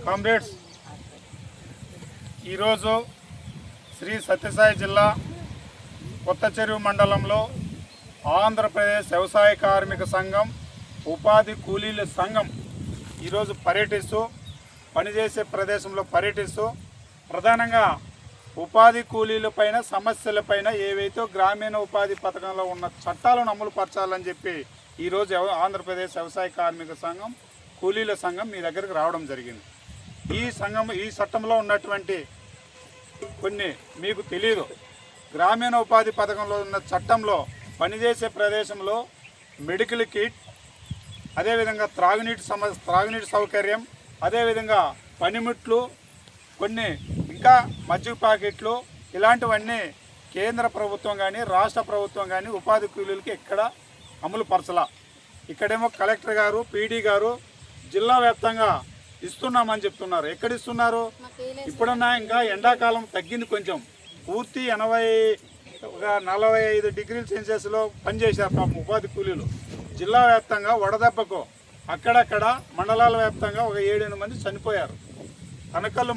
Comrades, ఈరోజు శ్రీ సత్యసాయి జిల్లా కొత్త చెరువు మండలంలో ఆంధ్రప్రదేశ్ వ్యవసాయ కార్మిక సంఘం ఉపాధి కూలీల సంఘం ఈరోజు పర్యటిస్తూ పనిచేసే ప్రదేశంలో పర్యటిస్తూ ప్రధానంగా ఉపాధి కూలీలపైన సమస్యలపైన ఏవైతే గ్రామీణ ఉపాధి పథకంలో ఉన్న చట్టాలను అమలు పరచాలని చెప్పి ఈరోజు ఆంధ్రప్రదేశ్ వ్యవసాయ కార్మిక సంఘం కూలీల సంఘం మీ దగ్గరికి రావడం జరిగింది. ఈ చట్టంలో ఉన్నటువంటి కొన్ని మీకు తెలియదు. గ్రామీణ ఉపాధి పథకంలో ఉన్న చట్టంలో పనిచేసే ప్రదేశంలో మెడికల్ కిట్, అదేవిధంగా త్రాగునీటి సౌకర్యం, అదేవిధంగా పనిముట్లు, కొన్ని ఇంకా మజ్జిగ ప్యాకెట్లు, ఇలాంటివన్నీ కేంద్ర ప్రభుత్వం కానీ రాష్ట్ర ప్రభుత్వం కానీ ఉపాధి కూలీలకి ఎక్కడ అమలు పరచలా. ఇక్కడేమో కలెక్టర్ గారు, పీడీ గారు జిల్లా వ్యాప్తంగా ఇస్తున్నామని చెప్తున్నారు. ఎక్కడ ఇస్తున్నారు? ఇప్పుడన్నా ఇంకా ఎండాకాలం తగ్గింది, కొంచెం పూర్తి 45 డిగ్రీల సెల్సియస్లో పనిచేశారు పాపం ఉపాధి కూలీలు. జిల్లా వ్యాప్తంగా వడదెబ్బకు అక్కడక్కడ మండలాల వ్యాప్తంగా ఒక 7-8 మంది చనిపోయారు. కనకల్లు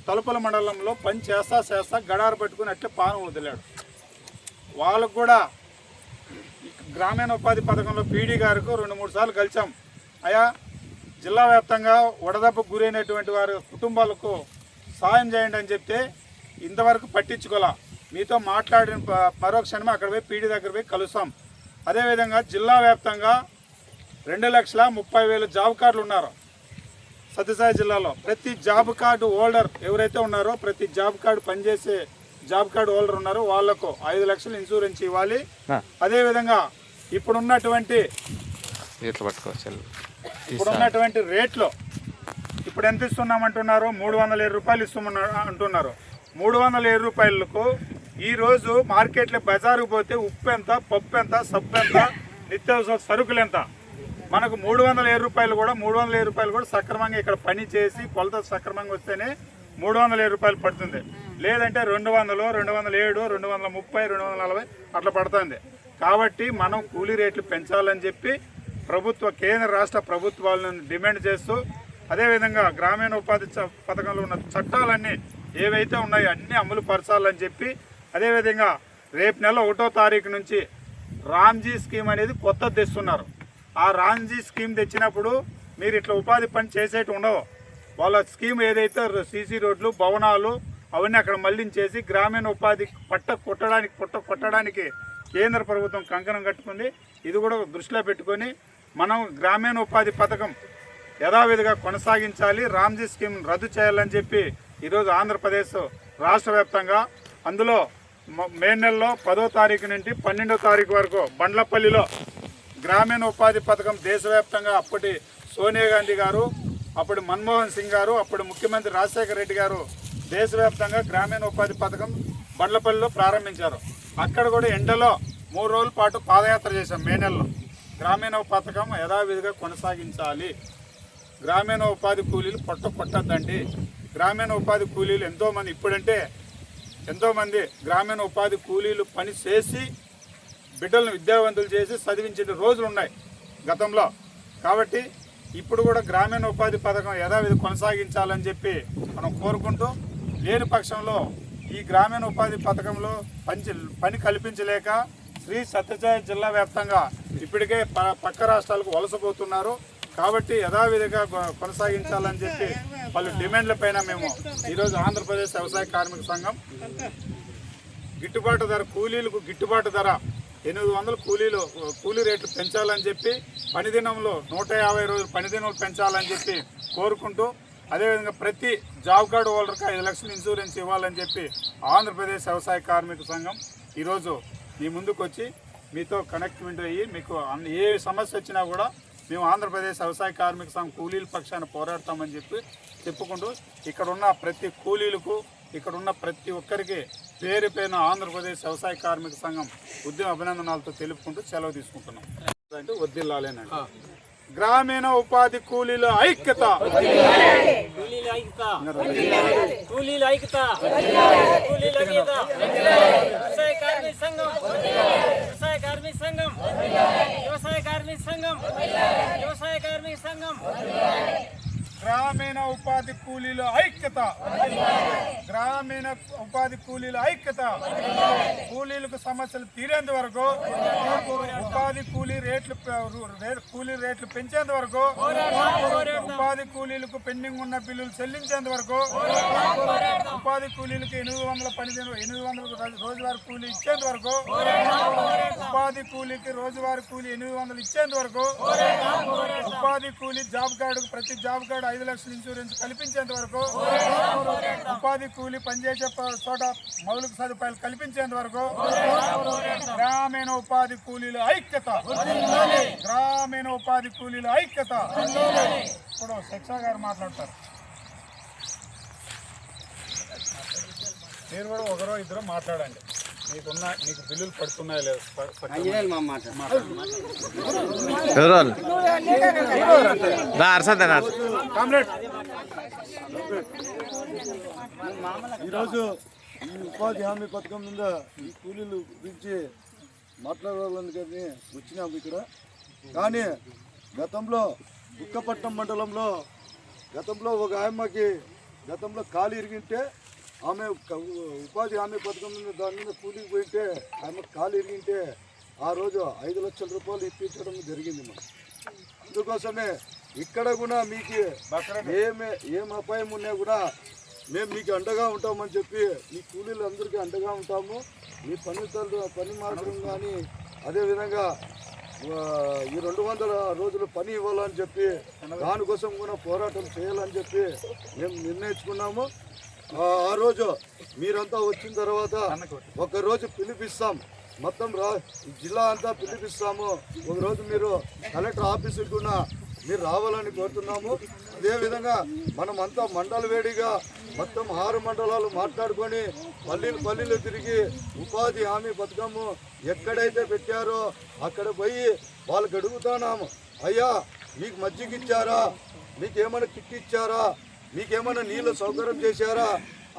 తలుపుల మండలంలో పని చేస్తా గడారు పట్టుకుని అట్లే పానం వదిలాడు. వాళ్ళకు కూడా గ్రామీణ ఉపాధి పథకంలో పీడీ గారికి 2-3 సార్లు కలిసాం. అయా, జిల్లా వ్యాప్తంగా వడదెబ్బకు గురైనటువంటి వారి కుటుంబాలకు సాయం చేయండి అని చెప్తే ఇంతవరకు పట్టించుకోలే. మీతో మాట్లాడిన మరో క్షణమే అక్కడ పోయి పీడీ దగ్గర పోయి కలుస్తాం. అదేవిధంగా జిల్లా వ్యాప్తంగా 2,30,000 జాబ్ కార్డులు ఉన్నారు సత్యసాయి జిల్లాలో. ప్రతి జాబ్ కార్డు హోల్డర్ ఎవరైతే ఉన్నారో, ప్రతి జాబ్ కార్డు పనిచేసే జాబ్ కార్డు హోల్డర్ ఉన్నారో వాళ్లకు 5 లక్షలు ఇన్సూరెన్స్ ఇవ్వాలి. అదేవిధంగా ఇప్పుడున్నటువంటి రేట్లో ఇప్పుడు ఎంత ఇస్తున్నామంటున్నారు? 307 రూపాయలు ఇస్తున్నాం అంటున్నారు. 307 రూపాయలకు ఈరోజు మార్కెట్లో బజారుకు పోతే ఉప్పు ఎంత, పప్పు ఎంత, సబ్బు ఎంత, నిత్యావసర సరుకులు ఎంత? మనకు 307 రూపాయలు కూడా సక్రమంగా ఇక్కడ పని చేసి కొలత సక్రమంగా వస్తేనే 307 రూపాయలు పడుతుంది. లేదంటే 200, 207, 230, 240 అట్లా పడుతుంది. కాబట్టి మనం కూలీ రేట్లు పెంచాలని చెప్పి కేంద్ర రాష్ట్ర ప్రభుత్వాలను డిమాండ్ చేస్తూ, అదేవిధంగా గ్రామీణ ఉపాధి పథకంలో ఉన్న చట్టాలన్నీ ఏవైతే ఉన్నాయో అన్నీ అమలు పరచాలని చెప్పి, అదేవిధంగా రేపు నెల 1వ తారీఖు నుంచి రామ్జీ స్కీమ్ అనేది కొత్తది తెస్తున్నారు. ఆ రామ్జీ స్కీమ్ తెచ్చినప్పుడు మీరు ఇట్లా ఉపాధి పని చేసేటి ఉండవు. వాళ్ళ స్కీమ్ ఏదైతే సీసీ రోడ్లు, భవనాలు అవన్నీ అక్కడ మళ్లించేసి గ్రామీణ ఉపాధి పుట్ట కొట్టడానికి కేంద్ర ప్రభుత్వం కంకణం కట్టుకుంది. ఇది కూడా దృష్టిలో పెట్టుకొని మనం గ్రామీణ ఉపాధి పథకం యథావిధిగా కొనసాగించాలి, రామ్జీ స్కీమ్ రద్దు చేయాలని చెప్పి ఈరోజు ఆంధ్రప్రదేశ్ రాష్ట్ర వ్యాప్తంగా, అందులో మే నెలలో 10వ తారీఖు నుండి 12వ తారీఖు వరకు బండ్లపల్లిలో గ్రామీణ ఉపాధి పథకం దేశవ్యాప్తంగా అప్పటి సోనియా గాంధీ గారు, అప్పుడు మన్మోహన్ సింగ్ గారు, అప్పుడు ముఖ్యమంత్రి రాజశేఖర రెడ్డి గారు దేశవ్యాప్తంగా గ్రామీణ ఉపాధి పథకం బండ్లపల్లిలో ప్రారంభించారు. అక్కడ కూడా ఎండలో 3 రోజుల పాటు పాదయాత్ర చేశాం. మే నెలలో గ్రామీణ పథకం యథావిధిగా కొనసాగించాలి, గ్రామీణ ఉపాధి కూలీలు కొట్టద్దండి. గ్రామీణ ఉపాధి కూలీలు ఎంతోమంది, ఇప్పుడంటే ఎంతోమంది గ్రామీణ ఉపాధి కూలీలు పని చేసి బిడ్డలను విద్యావంతులు చేసి చదివించే రోజులు ఉన్నాయి గతంలో. కాబట్టి ఇప్పుడు కూడా గ్రామీణ ఉపాధి పథకం యథావిధి కొనసాగించాలని చెప్పి మనం కోరుకుంటూ, లేని పక్షంలో ఈ గ్రామీణ ఉపాధి పథకంలో పని కల్పించలేక శ్రీ సత్యసాయి జిల్లా వ్యాప్తంగా ఇప్పటికే పక్క రాష్ట్రాలకు వలసపోతున్నారు. కాబట్టి యథావిధిగా కొనసాగించాలని చెప్పి పలు డిమాండ్లపైన మేము ఈరోజు ఆంధ్రప్రదేశ్ వ్యవసాయ కార్మిక సంఘం కూలీలకు గిట్టుబాటు ధర 800 కూలీ రేట్లు పెంచాలని చెప్పి, పనిదినంలో 150 రోజులు పనిదినం పెంచాలని చెప్పి కోరుకుంటూ, అదేవిధంగా ప్రతి జాబ్ కార్డు హోల్డర్కి 5 లక్షలు ఇన్సూరెన్స్ ఇవ్వాలని చెప్పి ఆంధ్రప్రదేశ్ వ్యవసాయ కార్మిక సంఘం ఈరోజు మీ ముందుకు వచ్చి మీతో కనెక్టివిటీ అయ్యి, మీకు ఏ సమస్య వచ్చినా కూడా మేము ఆంధ్రప్రదేశ్ వ్యవసాయ కార్మిక సంఘం కూలీల పక్షాన పోరాడతామని చెప్పి చెప్పుకుంటూ, ఇక్కడున్న ప్రతి కూలీలకు, ఇక్కడున్న ప్రతి ఒక్కరికి పేరు పేరున ఆంధ్రప్రదేశ్ వ్యవసాయ కార్మిక సంఘం ఉద్యమ అభినందనాలతో తెలుపుకుంటూ సెలవు తీసుకుంటున్నాం. అంటే వద్దిల్లాలేనండి. గ్రామీణ ఉపాధి కూలీల ఐక్యత, వ్యవసాయ కార్మిక సంఘం, వ్యవసాయ కార్మిక కార్మిక సంఘం, వ్యవసాయ కార్మిక సంఘం, వ్యవసాయ కార్మిక సంఘం. గ్రామీణ ఉపాధి కూలీల ఐక్యత, గ్రామీణ ఉపాధి కూలీల ఐక్యత. కూలీలకు సమస్యలు తీరేంత వరకు, ఉపాధి కూలీ రేట్లు పెంచేంత వరకు, ఉపాధి కూలీలకు పెండింగ్ ఉన్న బిల్లులు చెల్లించేంత వరకు, ఉపాధి కూలీలకు 800 రోజువారీ కూలీ ఇచ్చేంత వరకు, ఉపాధి కూలీకి రోజువారీ కూలీ 800 ఇచ్చేంత వరకు, ఉపాధి కూలీ జాబ్ కార్డు ప్రతి జాబ్ కార్డు 5 లక్షల ఇన్సూరెన్స్ కల్పించేంత వరకు, ఉపాధి కూలీ పనిచేసే చోట మౌలిక సదుపాయాలు కల్పించేంత వరకు గ్రామీణ ఉపాధి కూలీల ఐక్యత, గ్రామీణ ఉపాధి కూలీల ఐక్యత. ఇప్పుడు శిక్షా గారు మాట్లాడతారు. మీరు కూడా ఒకరో ఇద్దరు మాట్లాడండి. మీకు బిల్లులు పడుతున్నాయో లేదు ఈరోజు ఈ ఉపాధి హామీ పథకం మీద ఈ కూలీలు గురించి మాట్లాడాలని వచ్చినాము ఇక్కడ. కానీ గతంలో బుక్కపట్నం మండలంలో ఒక ఆయమ్మకి గతంలో కాలు ఇరిగింటే, ఆమె ఉపాధి హామీ పథకం మీద దాని మీద కూలికి పోయింటే ఆమె కాలు ఇరిగింటే ఆ రోజు 5 లక్షల రూపాయలు ఇప్పించడం జరిగింది. మనం అందుకోసమే ఇక్కడ కూడా మీకు ఏం అపాయం ఉన్నా కూడా మేము మీకు అండగా ఉంటామని చెప్పి మీ కూలీలు అందరికీ అండగా ఉంటాము. మీ పని మార్గం కానీ అదేవిధంగా ఈ 200 రోజులు పని ఇవ్వాలని చెప్పి దానికోసం కూడా పోరాటం చేయాలని చెప్పి మేము నిర్ణయించుకున్నాము. ఆ రోజు మీరంతా వచ్చిన తర్వాత ఒకరోజు పిలిపిస్తాం, మొత్తం జిల్లా అంతా పిలిపిస్తాము. ఒకరోజు మీరు కలెక్టర్ ఆఫీసుకు కూడా మీరు రావాలని కోరుతున్నాము. అదేవిధంగా మనమంతా మండల వేడిగా మొత్తం 6 మండలాలు మాట్లాడుకొని పల్లీలు తిరిగి ఉపాధి హామీ పథకము ఎక్కడైతే పెట్టారో అక్కడ పోయి వాళ్ళకి అడుగుతున్నాము, అయ్యా మీకు మజ్జిగ ఇచ్చారా, మీకేమైనా కిట్ ఇచ్చారా, మీకేమైనా నీళ్ళు సౌకర్యం చేశారా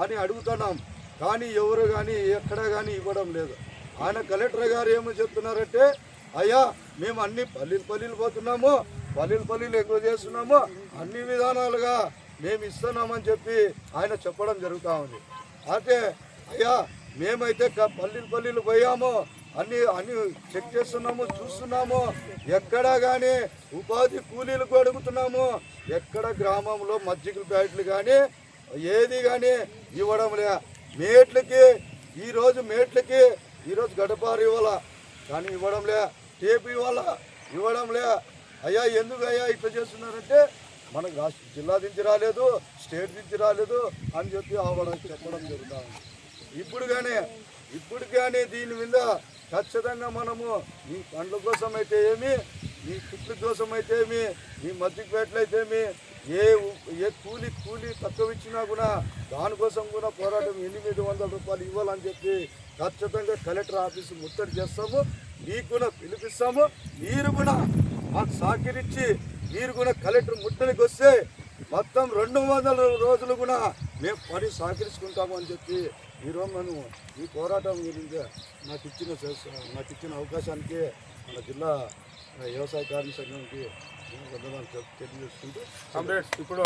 అని అడుగుతున్నాం. కానీ ఎవరు కానీ ఎక్కడ కానీ ఇవ్వడం లేదు. ఆయన కలెక్టర్ గారు ఏమో చెప్తున్నారంటే, అయ్యా మేము అన్ని పల్లీలు పోతున్నాము, పల్లీలు ఎక్కువ చేస్తున్నాము, అన్ని విధానాలుగా మేము ఇస్తున్నామని చెప్పి ఆయన చెప్పడం జరుగుతూ ఉంది. అయితే అయ్యా మేమైతే పల్లీలు పోయాము, అన్ని చెక్ చేస్తున్నాము, చూస్తున్నాము, ఎక్కడా కానీ ఉపాధి కూలీలకు అడుగుతున్నాము, ఎక్కడ గ్రామంలో మజ్జిగ ప్యాకెట్లు కానీ ఏది కానీ ఇవ్వడం లే. ఈరోజు గడపారు ఇవ్వాలా కానీ ఇవ్వడం లే, టేపు ఇవ్వడం లే. అయ్యా ఎందుకు అయ్యా ఇట్లా చేస్తున్నారంటే మనకు జిల్లా నుంచి రాలేదు, స్టేట్ నుంచి రాలేదు అని చెప్పి చెప్పడం జరుగుతుంది. ఇప్పుడు కానీ దీని మీద ఖచ్చితంగా మనము మీ పండ్ల కోసం అయితే ఏమి, మీ కుట్ల కోసం అయితే ఏమి, మీ మజ్జిగ ప్యాకెట్లు అయితే ఏమి, ఏ కూలి తక్కువ ఇచ్చినా కూడా దానికోసం కూడా పోరాటం 800 రూపాయలు ఇవ్వాలని చెప్పి ఖచ్చితంగా కలెక్టర్ ఆఫీసు ముట్టడి చేస్తాము. మీకు కూడా పిలిపిస్తాము. మీరు కూడా మాకు సహకరించి మీరు కూడా కలెక్టర్ ముట్టడికి వస్తే మొత్తం 200 రోజులు కూడా మేము పని సహకరించుకుంటాము అని చెప్పి ఈరోజు మనం ఈ పోరాటం గురించి నాకు ఇచ్చిన అవకాశానికి మన జిల్లా వ్యవసాయ కార్మిక సంఘానికి తెలియజేసుకుంటూ ఇప్పుడు